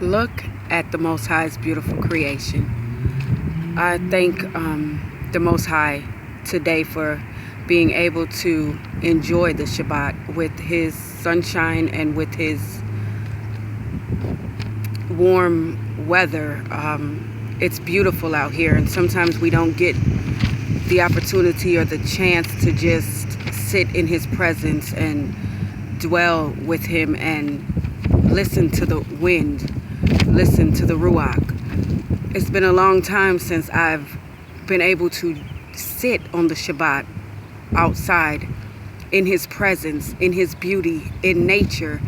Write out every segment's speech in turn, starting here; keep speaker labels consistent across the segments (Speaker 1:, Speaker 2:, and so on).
Speaker 1: Look at the Most High's beautiful creation. I thank the Most High today for being able to enjoy the Shabbat with His sunshine and with His warm weather. It's beautiful out here, and sometimes we don't get the opportunity or the chance to just sit in His presence and dwell with Him and listen to the wind, listen to the Ruach. It's been a long time since I've been able to sit on the Shabbat outside in His presence, in His beauty, in nature,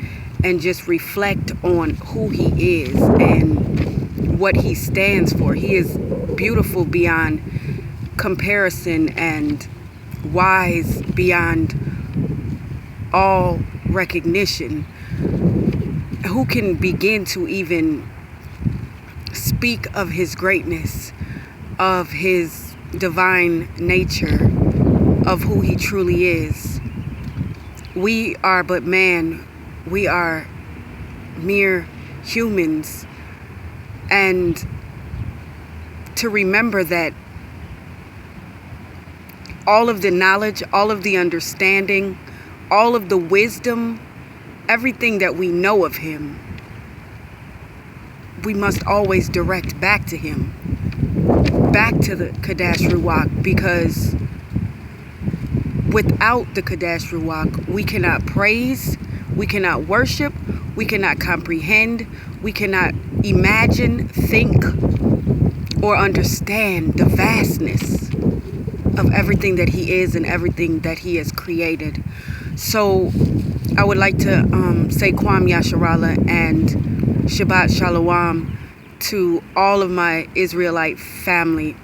Speaker 1: and just reflect on who He is and what He stands for. He is beautiful beyond comparison and wise beyond all recognition. Who can begin to even speak of His greatness, of His divine nature, of who He truly is? We are but man. We are mere humans. And to remember that all of the knowledge, all of the understanding, all of the wisdom, everything that we know of Him, we must always direct back to Him, back to the Kadash Ruach, because without the Kadash Ruach, we cannot praise, we cannot worship, we cannot comprehend, we cannot imagine, think, or understand the vastness of everything that He is and everything that He has created. So I would like to say Kwam Yasharallah and Shabbat Shalom to all of my Israelite family.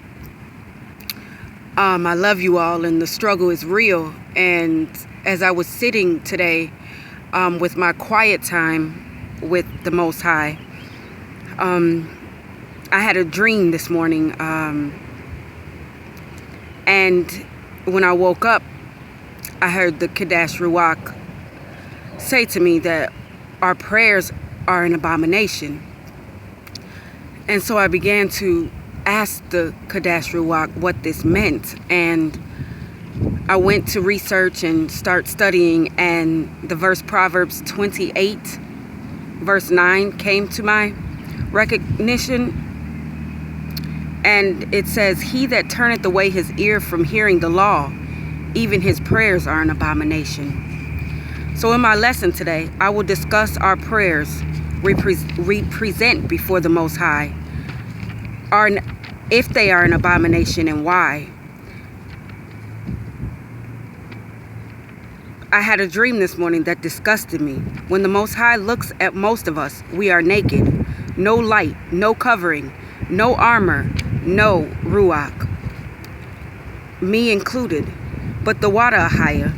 Speaker 1: I love you all, and the struggle is real. And as I was sitting today with my quiet time with the Most High, I had a dream this morning. And when I woke up, I heard the Kadash Ruach say to me that our prayers are an abomination. And so I began to ask the Kadash Ruach what this meant. And I went to research and start studying, and the verse Proverbs 28, verse 9 came to my recognition. And it says, "He that turneth away his ear from hearing the law, even his prayers are an abomination." So in my lesson today, I will discuss our prayers represent before the Most High, if they are an abomination, and why. I had a dream this morning that disgusted me. When the Most High looks at most of us, we are naked. No light, no covering, no armor, no Ruach. Me included. But the water ahaya,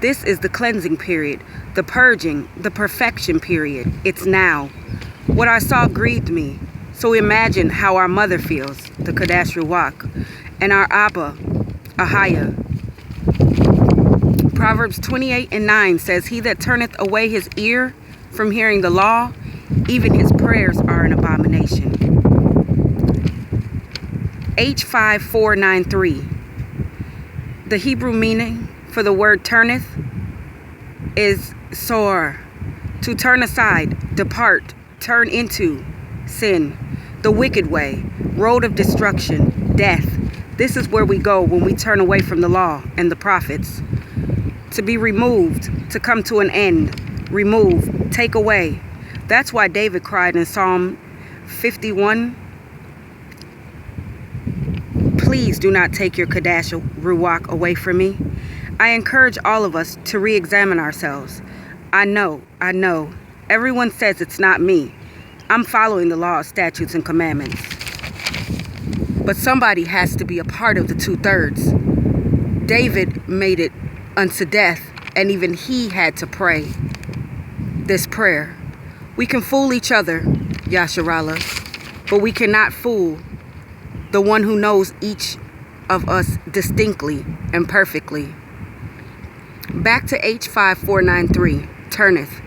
Speaker 1: this is the cleansing period, the purging, the perfection period. It's now. What I saw grieved me. So imagine how our mother feels, the Kadash Ruach, and our Abba, ahaya. Proverbs 28 and 9 says, "He that turneth away his ear from hearing the law, even his prayers are an abomination." H5493. The Hebrew meaning for the word turneth is sor, to turn aside, depart, turn into, sin, the wicked way, road of destruction, death. This is where we go when we turn away from the law and the prophets. To be removed, to come to an end, remove, take away. That's why David cried in Psalm 51, "Please do not take your Kadash Ruach away from me." I encourage all of us to re-examine ourselves. I know, everyone says it's not me. I'm following the law, statutes, and commandments. But somebody has to be a part of the 2/3. David made it unto death, and even he had to pray this prayer. We can fool each other, Yasharallah, but we cannot fool the one who knows each of us distinctly and perfectly. Back to H5493, turneth.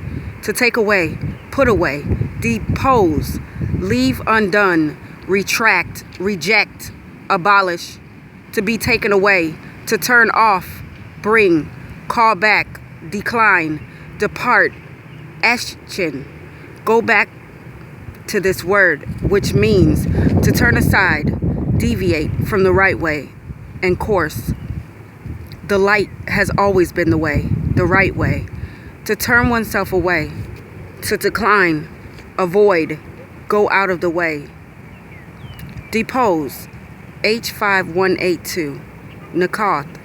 Speaker 1: to take away, put away, depose, leave undone, retract, reject, abolish, to be taken away, to turn off, bring, call back, decline, depart, eschen. Go back to this word, which means to turn aside, deviate from the right way and course. The light has always been the way, the right way. To turn oneself away, to decline, avoid, go out of the way. Depose, H5182, Nakath.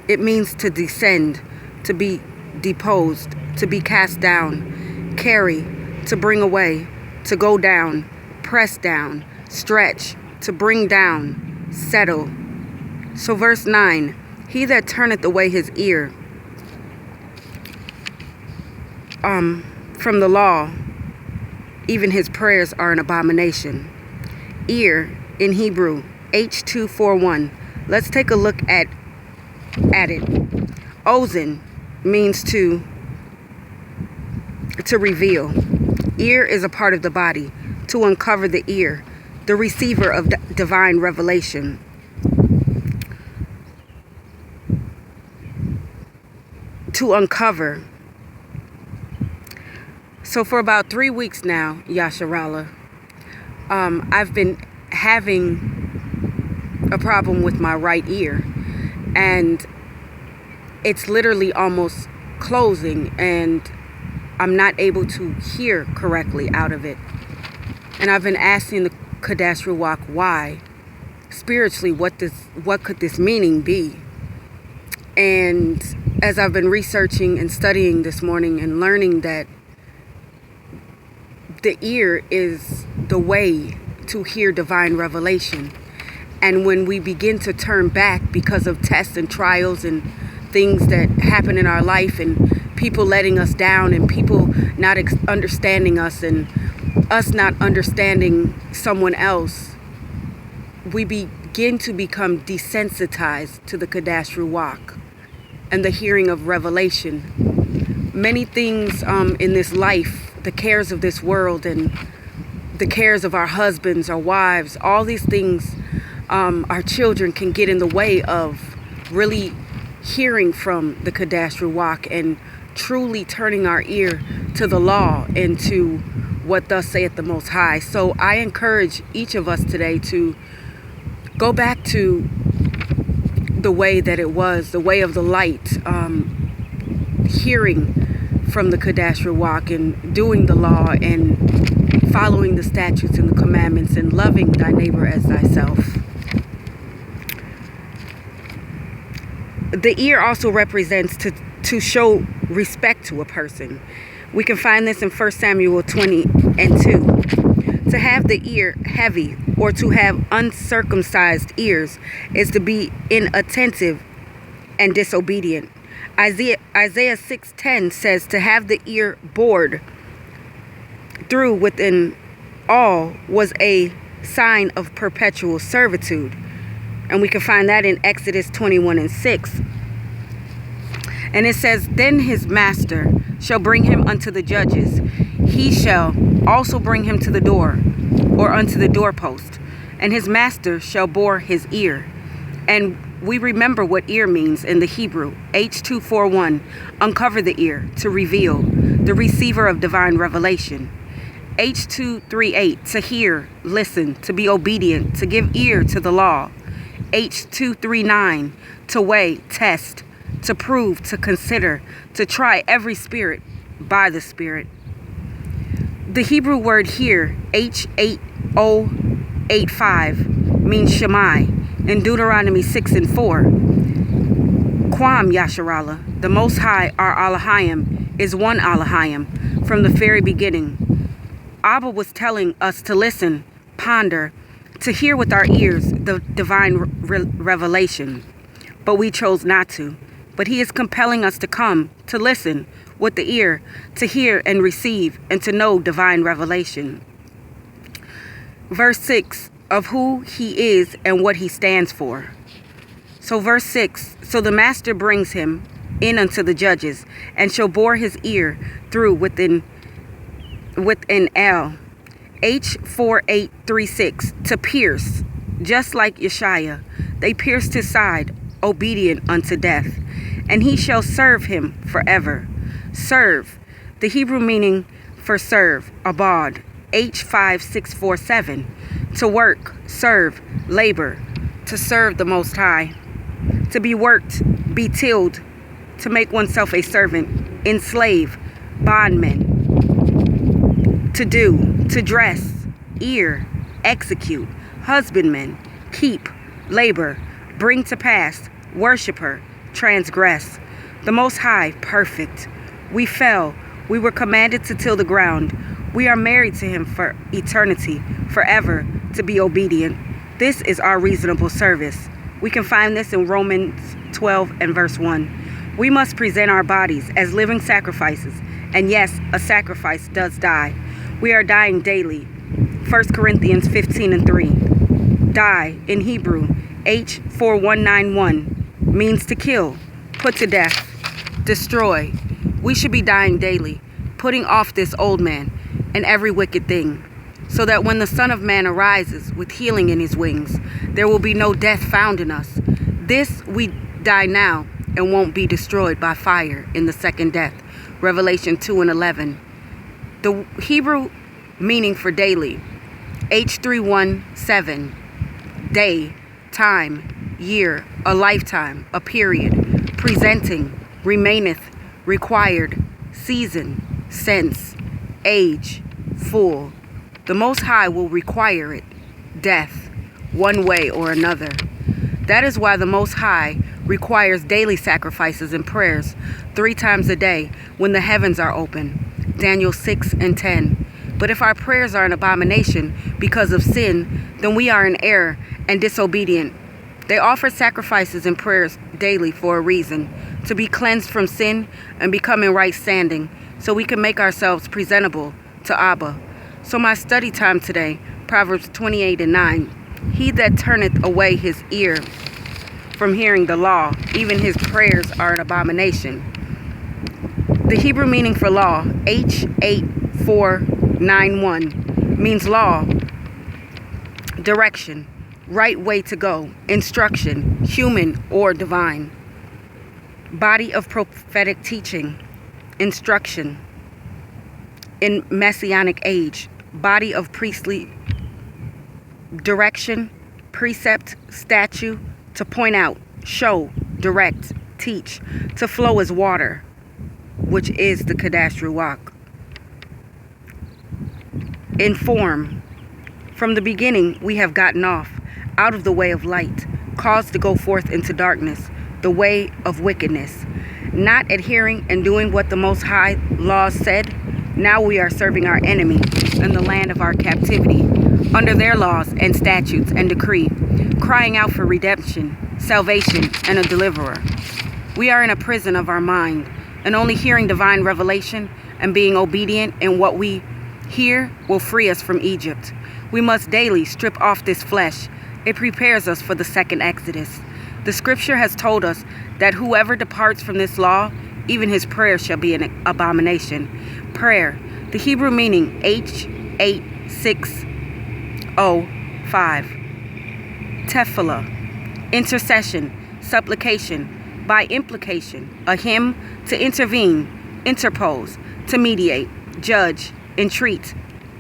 Speaker 1: It means to descend, to be deposed, to be cast down, carry, to bring away, to go down, press down, stretch, to bring down, settle. So verse 9, he that turneth away his ear from the law, even his prayers are an abomination. Ear in Hebrew, H241. Let's take a look at it. Ozen means to reveal. Ear is a part of the body, to uncover the ear, the receiver of divine revelation. To uncover. So for about 3 weeks now, Yasharala, I've been having a problem with my right ear, and it's literally almost closing, and I'm not able to hear correctly out of it. And I've been asking the Kadesh Ruach why. Spiritually, what could this meaning be? And as I've been researching and studying this morning and learning that the ear is the way to hear divine revelation. And when we begin to turn back because of tests and trials and things that happen in our life, and people letting us down, and people not understanding us, and us not understanding someone else, we begin to become desensitized to the Kadesh Ruach and the hearing of revelation. Many things in this life, the cares of this world and the cares of our husbands, our wives, all these things, our children, can get in the way of really hearing from the Kadesh Ruach and truly turning our ear to the law and to what thus saith the Most High. So I encourage each of us today to go back to the way that it was, the way of the light, hearing from the Kadesh Ruach and doing the law and following the statutes and the commandments and loving thy neighbor as thyself. The ear also represents to show respect to a person. We can find this in 1 Samuel 20:2. To have the ear heavy or to have uncircumcised ears is to be inattentive and disobedient. Isaiah 6:10 says to have the ear bored through within all was a sign of perpetual servitude. And we can find that in Exodus 21:6. And it says, then his master shall bring him unto the judges. He shall also bring him to the door, or unto the doorpost, and his master shall bore his ear. And we remember what ear means in the Hebrew, H241, uncover the ear, to reveal, the receiver of divine revelation. H238, to hear, listen, to be obedient, to give ear to the law. H239, to weigh, test, to prove, to consider, to try every spirit by the Spirit. The Hebrew word here, H8085, means Shammai in Deuteronomy 6:4. Kwam Yasharala, the Most High, our Elohim, is one Elohim from the very beginning. Abba was telling us to listen, ponder, to hear with our ears the divine revelation, but we chose not to. But he is compelling us to come, to listen with the ear, to hear and receive, and to know divine revelation. Verse 6, of who he is and what he stands for. So verse 6, so the master brings him in unto the judges, and shall bore his ear through with an L. H4836, to pierce, just like Yeshua. They pierced his side, obedient unto death, and he shall serve him forever. Serve, the Hebrew meaning for serve, abad, H5647, to work, serve, labor, to serve the Most High, to be worked, be tilled, to make oneself a servant, enslave, bondman, to do, to dress, ear, execute, husbandman, keep, labor, bring to pass, worshiper, transgress. The Most High, perfect. We fell. We were commanded to till the ground. We are married to him for eternity, forever, to be obedient. This is our reasonable service. We can find this in Romans 12 and verse 1. We must present our bodies as living sacrifices. And yes, a sacrifice does die. We are dying daily. 1 Corinthians 15 and 3. Die, in Hebrew, H4191, means to kill, put to death, destroy. We should be dying daily, putting off this old man and every wicked thing, so that when the Son of Man arises with healing in his wings, there will be no death found in us. This we die now and won't be destroyed by fire in the second death. Revelation 2 and 11. The Hebrew meaning for daily, H317, day, time, year, a lifetime, a period, presenting, remaineth, required, season, sense, age, full. The Most High will require it, death, one way or another. That is why the Most High requires daily sacrifices and prayers 3 times a day when the heavens are open. Daniel 6 and 10. But if our prayers are an abomination because of sin, then we are in error and disobedient. They offer sacrifices and prayers daily for a reason, to be cleansed from sin and become in right standing, so we can make ourselves presentable to Abba. So my study time today, Proverbs 28 and 9. He that turneth away his ear from hearing the law, even his prayers are an abomination. The Hebrew meaning for law, H8491, means law, direction, right way to go, instruction, human or divine. Body of prophetic teaching, instruction. In Messianic age, body of priestly direction, precept, statue, to point out, show, direct, teach, to flow as water, which is the Kadash Ruach. Inform. From the beginning we have gotten off, out of the way of light, caused to go forth into darkness, the way of wickedness, not adhering and doing what the Most High laws said. Now we are serving our enemy in the land of our captivity, under their laws and statutes and decree, crying out for redemption, salvation, and a deliverer. We are in a prison of our mind, and only hearing divine revelation and being obedient in what we hear will free us from Egypt. We must daily strip off this flesh. It prepares us for the second Exodus. The scripture has told us that whoever departs from this law, even his prayer shall be an abomination. Prayer, the Hebrew meaning H8605. Tefillah, intercession, supplication, by implication, a hymn, to intervene, interpose, to mediate, judge, entreat,